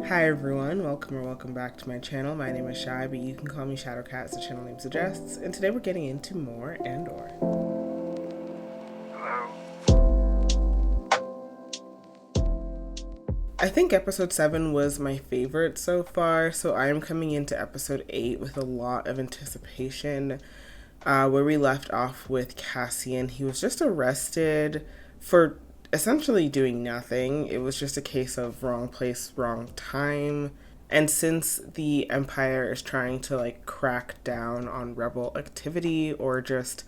Hi everyone, welcome back to my channel. My name is Shy, but you can call me Shadowcat as the channel name suggests, and today we're getting into more Andor. I think episode 7 was my favorite so far, so I am coming into episode 8 with a lot of anticipation. Where we left off with Cassian, he was just arrested for essentially doing nothing. It was just a case of wrong place, wrong time. And since the Empire is trying to crack down on rebel activity or just,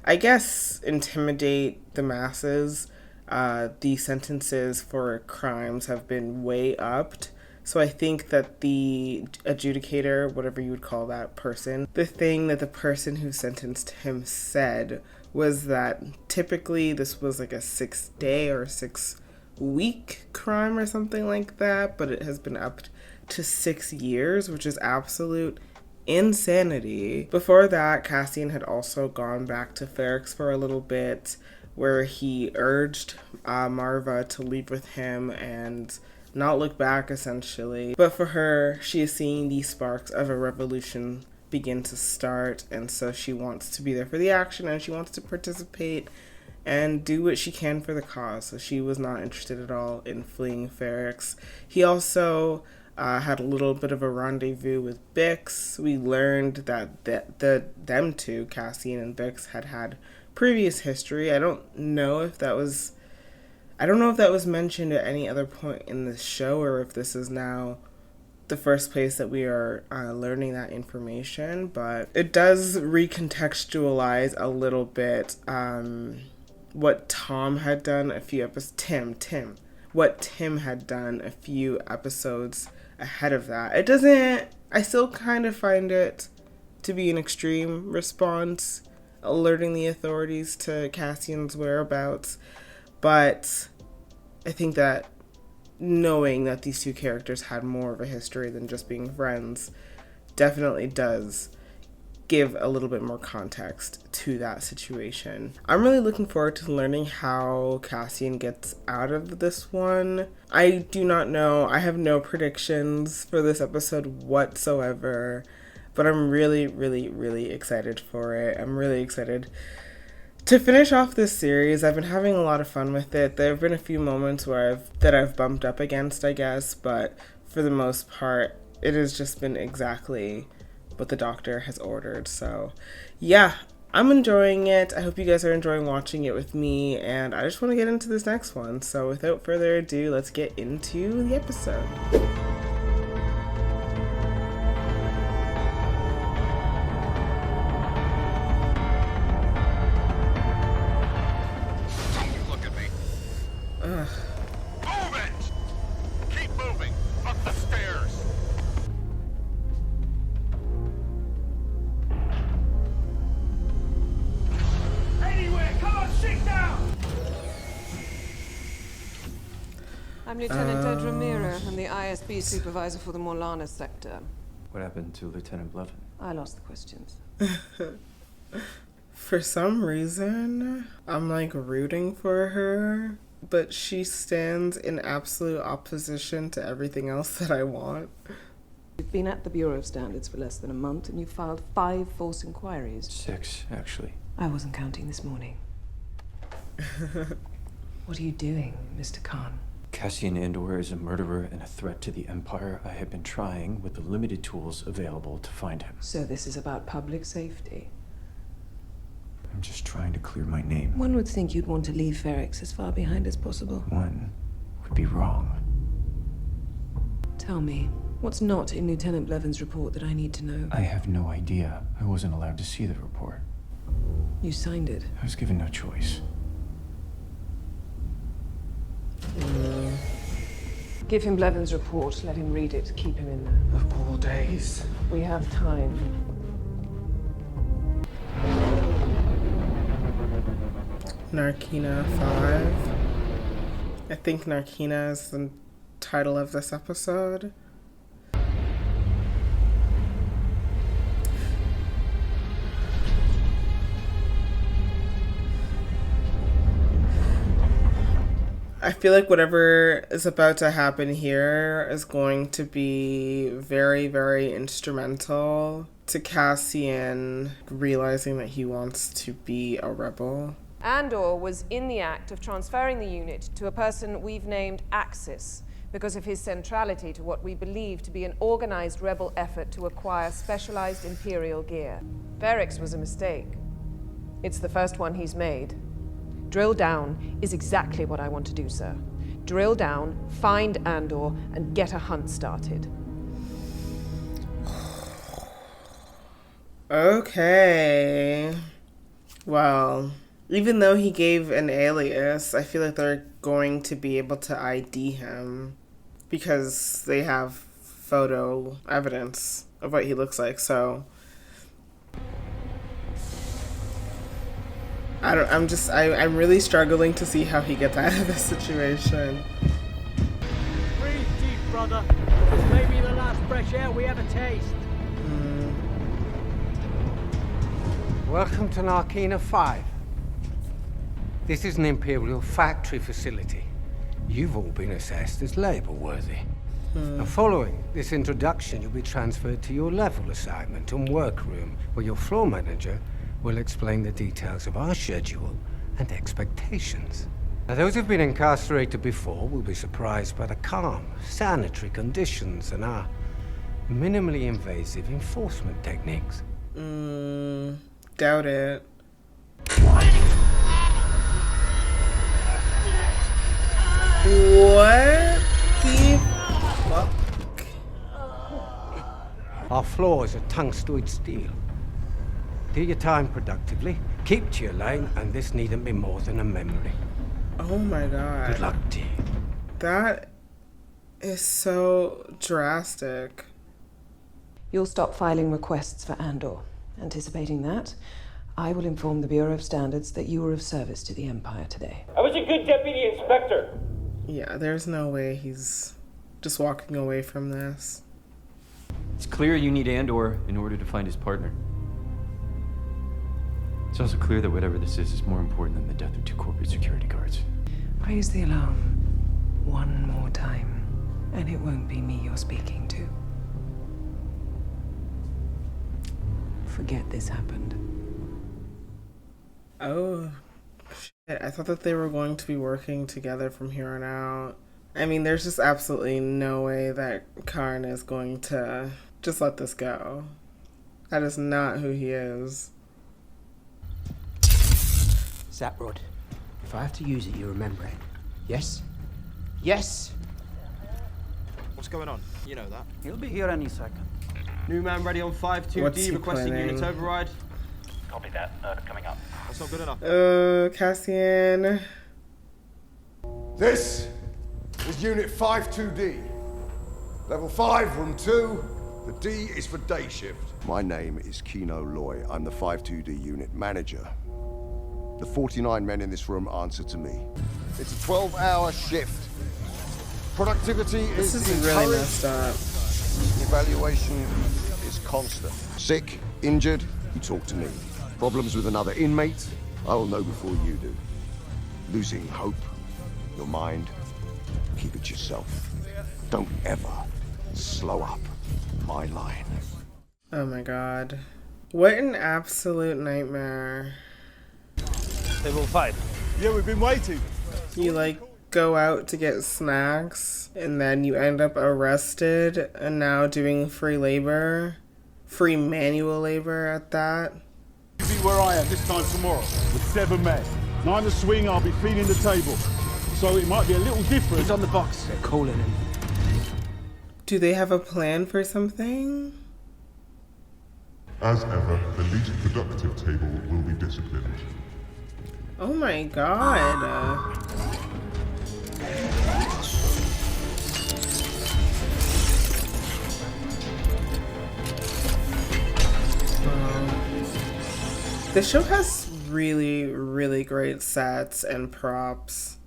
I guess, intimidate the masses, the sentences for crimes have been way upped. So I think that the adjudicator, whatever you would call that person, the thing that the person who sentenced him said was that typically this was like a 6-day or 6-week crime or something like that, but it has been upped to 6 years, which is absolute insanity. Before that, Cassian had also gone back to Ferrix for a little bit, where he urged Marva to leave with him and not look back, essentially. But for her, she is seeing the sparks of a revolution begin to start, and so she wants to be there for the action, and she wants to participate and do what she can for the cause. So she was not interested at all in fleeing Ferrix. He also had a little bit of a rendezvous with Bix. We learned that them two, Cassian and Bix, had previous history. I don't know if that was mentioned at any other point in the show, or if this is now the first place that we are learning that information, but it does recontextualize a little bit what Tom had done a few episodes, what Tim had done a few episodes ahead of that. I still kind of find it to be an extreme response, alerting the authorities to Cassian's whereabouts, but I think that knowing that these two characters had more of a history than just being friends definitely does give a little bit more context to that situation. I'm really looking forward to learning how Cassian gets out of this one. I do not know. I have no predictions for this episode whatsoever, but I'm really, really, really excited for it. I'm really excited to finish off this series. I've been having a lot of fun with it. There have been a few moments where I've bumped up against, I guess, but for the most part, it has just been exactly what the doctor has ordered. So yeah, I'm enjoying it. I hope you guys are enjoying watching it with me, and I just want to get into this next one. So without further ado, let's get into the episode. I'm Lieutenant Dedra Mira. I'm the ISB supervisor for the Morlana sector. What happened to Lieutenant Blevin? I lost the questions. For some reason, I'm rooting for her, but she stands in absolute opposition to everything else that I want. You've been at the Bureau of Standards for less than a month, and you've filed 5 false inquiries. 6, actually. I wasn't counting this morning. What are you doing, Mr. Karn? Cassian Andor is a murderer and a threat to the Empire. I have been trying, with the limited tools available, to find him. So this is about public safety? I'm just trying to clear my name. One would think you'd want to leave Ferrix as far behind as possible. One would be wrong. Tell me, what's not in Lieutenant Blevin's report that I need to know? I have no idea. I wasn't allowed to see the report. You signed it. I was given no choice. Give him Blevin's report. Let him read it. Keep him in there. Of all days. We have time. Narkina 5. I think Narkina is the title of this episode. feel like whatever is about to happen here is going to be very, very instrumental to Cassian realizing that he wants to be a rebel. Andor was in the act of transferring the unit to a person we've named Axis because of his centrality to what we believe to be an organized rebel effort to acquire specialized Imperial gear. Ferrix was a mistake. It's the first one he's made. Drill down is exactly what I want to do, sir. Drill down, find Andor, and get a hunt started. Okay. Well, even though he gave an alias, I feel like they're going to be able to ID him because they have photo evidence of what he looks like, so I'm really struggling to see how he gets out of this situation. Breathe deep, brother. This may be the last fresh air we ever taste. Welcome to Narkina 5. This is an Imperial factory facility. You've all been assessed as label-worthy. Now, following this introduction, you'll be transferred to your level assignment and workroom, where your floor manager will explain the details of our schedule and expectations. Now, those who've been incarcerated before will be surprised by the calm, sanitary conditions and our minimally invasive enforcement techniques. Doubt it. What the fuck? Our floors are tungstoid steel. Do your time productively, keep to your lane, and this needn't be more than a memory. Oh my god. Good luck to you. That is so drastic. You'll stop filing requests for Andor. Anticipating that, I will inform the Bureau of Standards that you were of service to the Empire today. I was a good deputy inspector. Yeah, there's no way he's just walking away from this. It's clear you need Andor in order to find his partner. It's also clear that whatever this is more important than the death of 2 corporate security guards. Raise the alarm one more time, and it won't be me you're speaking to. Forget this happened. Oh, shit. I thought that they were going to be working together from here on out. I mean, there's just absolutely no way that Karn is going to just let this go. That is not who he is. Zaprod, if I have to use it, you remember it. Yes? Yes? What's going on? You know that. He'll be here any second. New man ready on 5-2D, What's he requesting planning? unit override. Copy that. Coming up. That's not good enough. Cassian. This is Unit 5-2D. Level 5, Room 2. The D is for day shift. My name is Kino Loy. I'm the 5-2D unit manager. The 49 men in this room answer to me. It's a 12-hour shift. Productivity This is is really encouraged. messed up. Evaluation is constant. Sick, injured, you talk to me. Problems with another inmate, I will know before you do. Losing hope, your mind, keep it yourself. Don't ever slow up my line. Oh my god. What an absolute nightmare. Level 5. Yeah, we've been waiting. You like go out to get snacks and then you end up arrested and now doing free labor. Free manual labor at that. You'll be where I am this time tomorrow with 7 men. 9 to swing, I'll be feeding the table. So it might be a little different. He's on the box. They're calling him. Do they have a plan for something? As ever, the least productive table will be disciplined. Oh my god. The show has really, really great sets and props.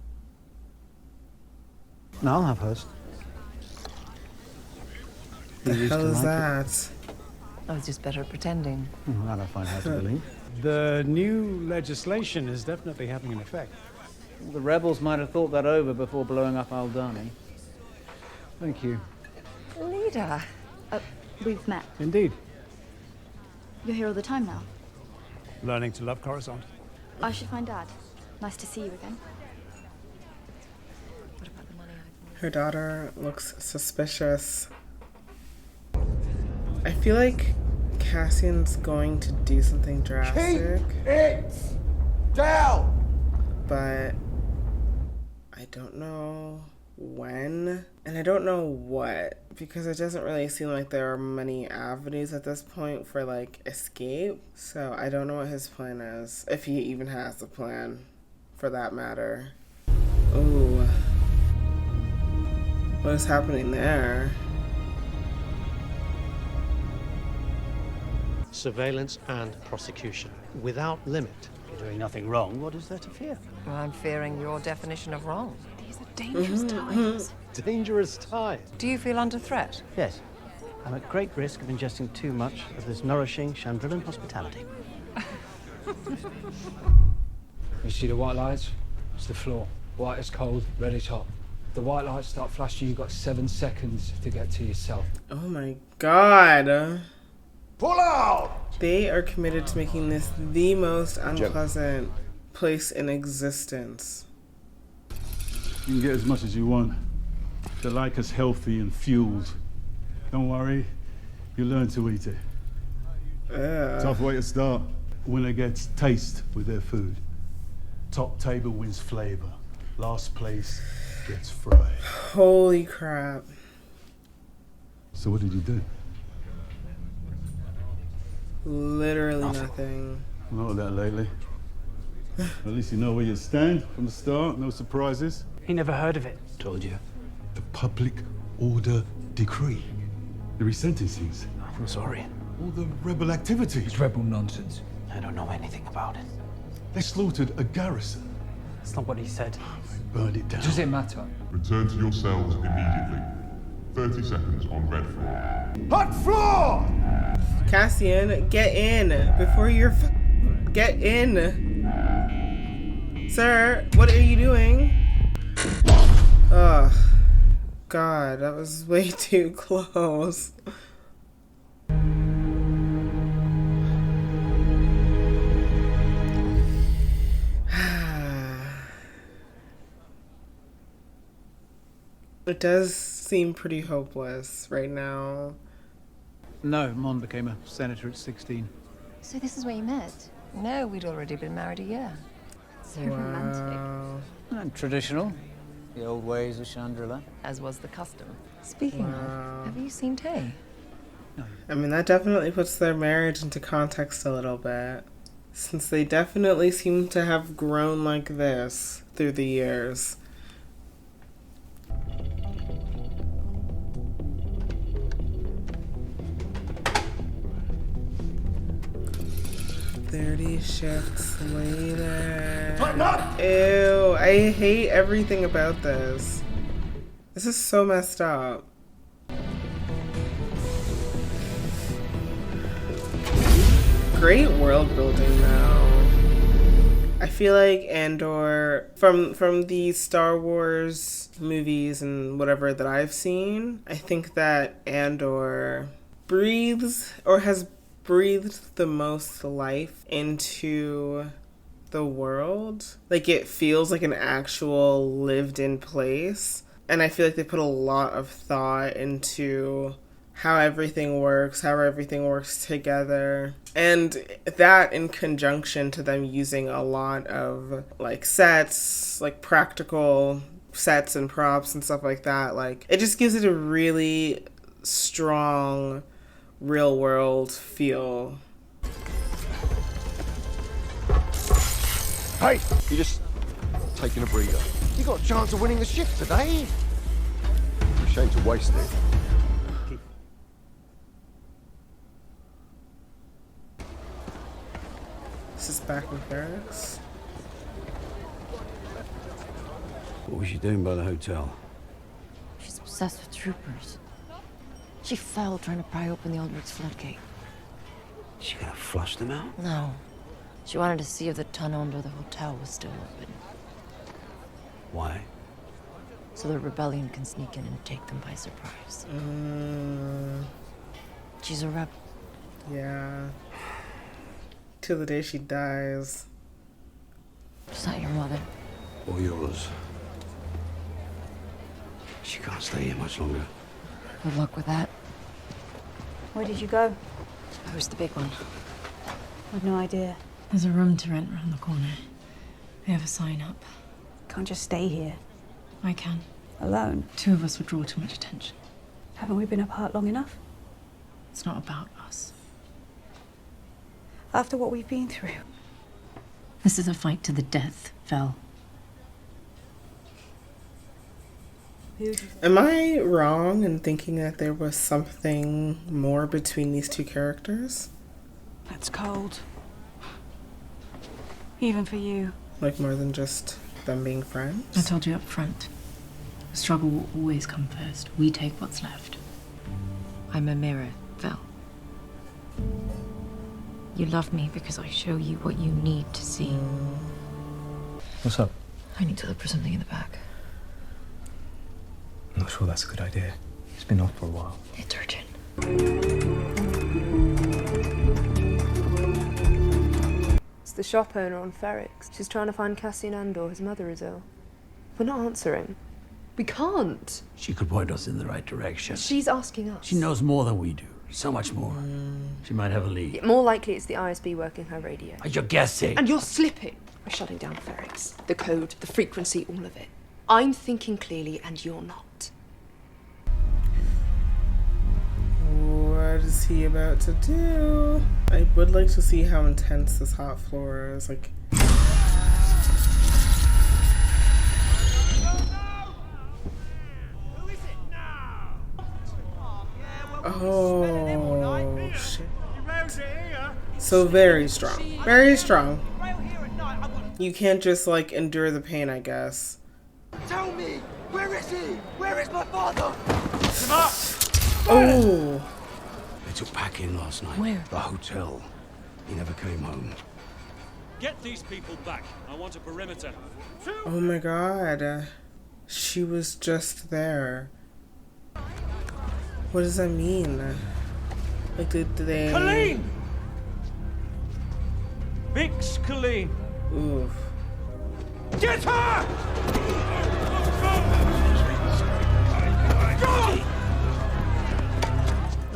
No, I'll have hers. The hell is that? I was just better at pretending. That I find hard to believe. The new legislation is definitely having an effect. The rebels might have thought that over before blowing up Aldani. Thank you. Leader. We've met. Indeed. You're here all the time now. Learning to love Coruscant. I should find Dad. Nice to see you again. Her daughter looks suspicious. I feel like Cassian's going to do something drastic. Keep it down! But I don't know when, and I don't know what, because it doesn't really seem like there are many avenues at this point for like escape. So I don't know what his plan is, if he even has a plan for that matter. Ooh. What is happening there? Surveillance and prosecution, without limit. You're doing nothing wrong. What is there to fear? Well, I'm fearing your definition of wrong. These are dangerous times. Dangerous time. Do you feel under threat? Yes. I'm at great risk of ingesting too much of this nourishing Chandrillan hospitality. You see the white lights? It's the floor. White is cold, red is hot. The white lights start flashing, you've got 7 seconds to get to yourself. Oh my god. Pull out! They are committed to making this the most unpleasant place in existence. You can get as much as you want. They like us healthy and fueled. Don't worry, you learn to eat it. Tough way to start. Winner gets taste with their food. Top table wins flavor. Last place gets fried. Holy crap. So what did you do? Literally nothing. Not that lately. At least you know where you stand from the start. No surprises. He never heard of it. Told you. The Public Order Decree. The resentencings. I'm sorry. All the rebel activities. It's rebel nonsense. I don't know anything about it. They slaughtered a garrison. That's not what he said. They burned it down. Does it matter? Return to your cells immediately. 30 seconds on red floor. Hot floor! Cassian, get in before you're get in. Sir, what are you doing? Oh, God, that was way too close. It does seem pretty hopeless right now. No, Mon became a senator at 16. So this is where you met? No, we'd already been married a year. So romantic. And traditional. The old ways of Chandrila. As was the custom. Speaking of, have you seen Tay? I mean, that definitely puts their marriage into context a little bit, since they definitely seem to have grown like this through the years. "30 shifts later." Tighten up! Ew, I hate everything about this. This is so messed up. Great world building though. I feel like Andor, from the Star Wars movies and whatever that I've seen, I think that Andor breathes or has breathed the most life into the world. Like, it feels like an actual lived in place. And I feel like they put a lot of thought into how everything works together. And that in conjunction to them using a lot of like sets, like practical sets and props and stuff like that. Like, it just gives it a really strong real world feel. Hey, you just taking a breather. You got a chance of winning the shift today. Shame to waste it. This is back in barracks. What was she doing by the hotel? She's obsessed with troopers. She fell trying to pry open the Aldrich's floodgate. She gonna flush them out? No. She wanted to see if the tunnel under the hotel was still open. Why? So the rebellion can sneak in and take them by surprise. She's a rebel. Yeah. Till the day she dies. Is that your mother? Or yours? She can't stay here much longer. Good luck with that. Where did you go? Who's the big one? I've no idea. There's a room to rent around the corner. We have a sign up. Can't just stay here. I can. Alone? 2 of us would draw too much attention. Haven't we been apart long enough? It's not about us. After what we've been through. This is a fight to the death, Vel. Am I wrong in thinking that there was something more between these two characters? That's cold. Even for you. Like more than just them being friends? I told you up front. The struggle will always come first. We take what's left. I'm a mirror, Vel. You love me because I show you what you need to see. What's up? I need to look for something in the back. I'm not sure that's a good idea. It's been off for a while. It's urgent. It's the shop owner on Ferrix. She's trying to find Cassian Andor. His mother is ill. We're not answering. We can't. She could point us in the right direction. She's asking us. She knows more than we do. So much more. She might have a lead. More likely it's the ISB working her radio. You're guessing. And you're slipping by shutting down Ferrix. The code, the frequency, all of it. I'm thinking clearly and you're not. What is he about to do? I would like to see how intense this hot floor is. Like, oh shit. So very strong. Very strong. You can't just like endure the pain, I guess. Tell me, where is he? Where is my father? Oh. They took Pack in last night. Where? The hotel. He never came home. Get these people back. I want a perimeter. Oh my god. She was just there. What does that mean? Like, did they... Colleen! Vix Colleen! Oof. Get her!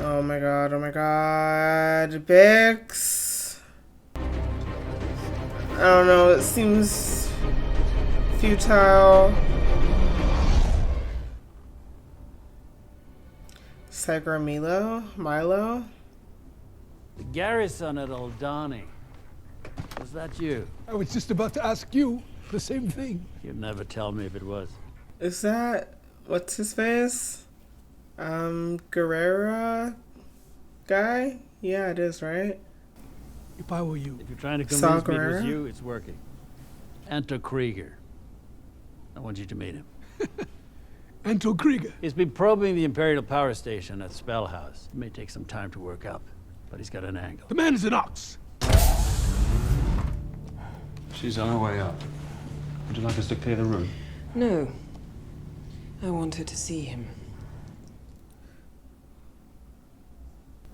Oh my god, oh my god. Bix. I don't know, it seems futile. Milo? The garrison at Aldani. Was that you? I was just about to ask you the same thing. You'd never tell me if it was. Is that, what's his face? Guerrera guy? Yeah, it is, right? If I were you. If you're trying to convince me it was you, it's working. Anto Krieger. I want you to meet him. Anto Krieger? He's been probing the Imperial Power Station at Spellhouse. It may take some time to work up, but he's got an angle. The man is an ox. She's on her way up. Would you like us to clear the room? No. I wanted to see him.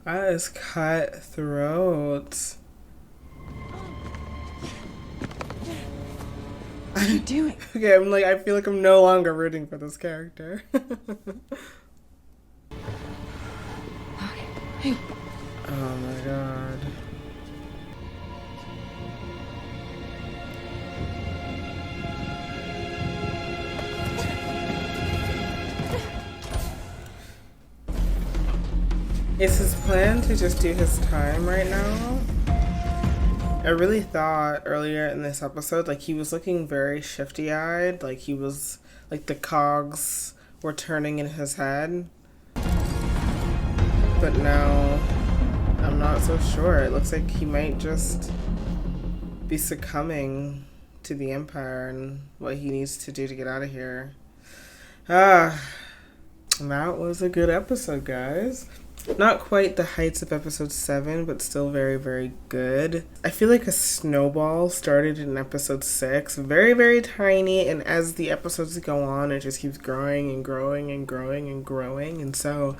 That is cutthroat. What are you doing? Okay, I'm like, I feel like I'm no longer rooting for this character. Hey. Oh my god. Is his plan to just do his time right now? I really thought earlier in this episode, like, he was looking very shifty-eyed, like he was, like, the cogs were turning in his head. But now, I'm not so sure. It looks like he might just be succumbing to the Empire and what he needs to do to get out of here. That was a good episode, guys. Not quite the heights of episode 7, but still very, very good. I feel like a snowball started in episode 6. Very, very tiny, and as the episodes go on, it just keeps growing and growing and growing and growing. And so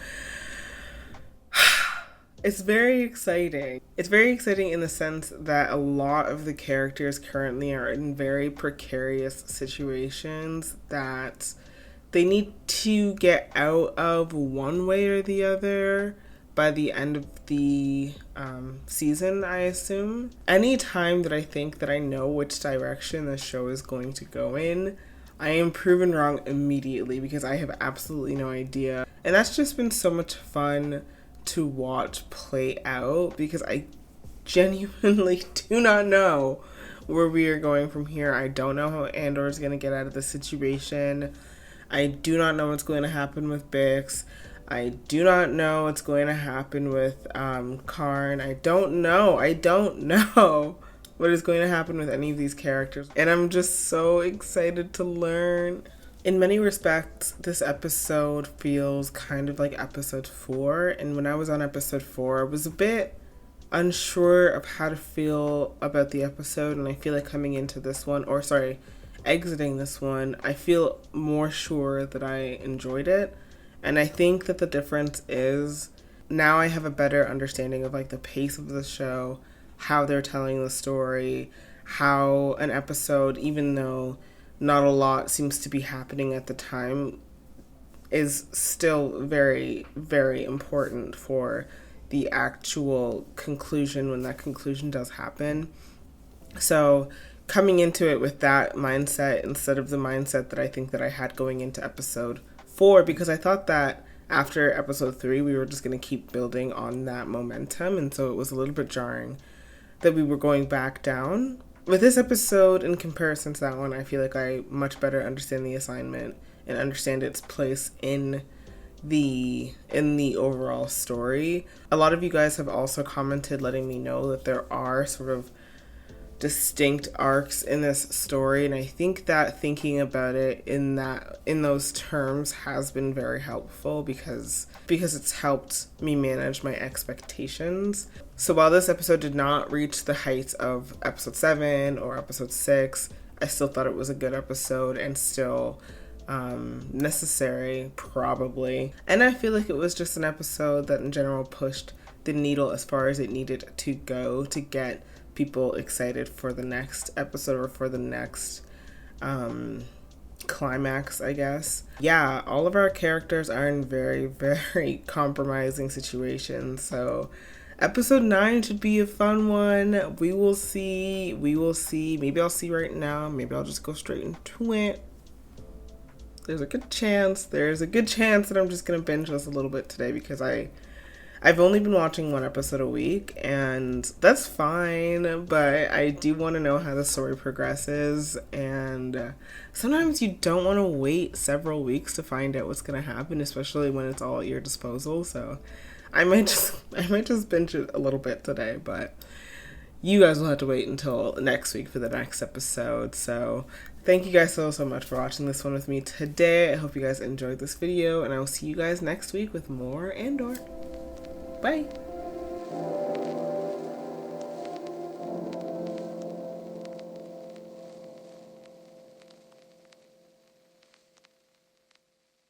it's very exciting. It's very exciting in the sense that a lot of the characters currently are in very precarious situations that they need to get out of one way or the other by the end of the season, I assume. Any time that I think that I know which direction the show is going to go in, I am proven wrong immediately because I have absolutely no idea. And that's just been so much fun to watch play out because I genuinely do not know where we are going from here. I don't know how Andor is going to get out of the situation. I do not know what's going to happen with Bix. I do not know what's going to happen with Karn. I don't know what is going to happen with any of these characters. And I'm just so excited to learn. In many respects, this episode feels kind of like episode 4. And when I was on episode 4, I was a bit unsure of how to feel about the episode. And I feel like coming into this one, exiting this one, I feel more sure that I enjoyed it. And I think that the difference is now I have a better understanding of like the pace of the show, how they're telling the story, how an episode, even though not a lot seems to be happening at the time, is still very, very important for the actual conclusion when that conclusion does happen. So coming into it with that mindset instead of the mindset that I think that I had going into episode 4, because I thought that after episode 3 we were just going to keep building on that momentum, and so it was a little bit jarring that we were going back down. With this episode, in comparison to that one, I feel like I much better understand the assignment and understand its place in the overall story. A lot of you guys have also commented letting me know that there are sort of distinct arcs in this story, and I think that thinking about it in those terms has been very helpful because it's helped me manage my expectations. So while this episode did not reach the heights of episode 7 or episode 6, I still thought it was a good episode and still necessary, probably. And I feel like it was just an episode that in general pushed the needle as far as it needed to go to get people excited for the next episode or for the next climax, I guess. Yeah, all of our characters are in very, very compromising situations, so episode 9 should be a fun one. We will see. Maybe I'll see right now. Maybe I'll just go straight into it. There's a good chance that I'm just gonna binge this a little bit today because I've only been watching one episode a week, and that's fine, but I do want to know how the story progresses, and sometimes you don't want to wait several weeks to find out what's going to happen, especially when it's all at your disposal. So I might just binge it a little bit today, but you guys will have to wait until next week for the next episode. So thank you guys so much for watching this one with me today. I hope you guys enjoyed this video, and I will see you guys next week with more Andor. Bye.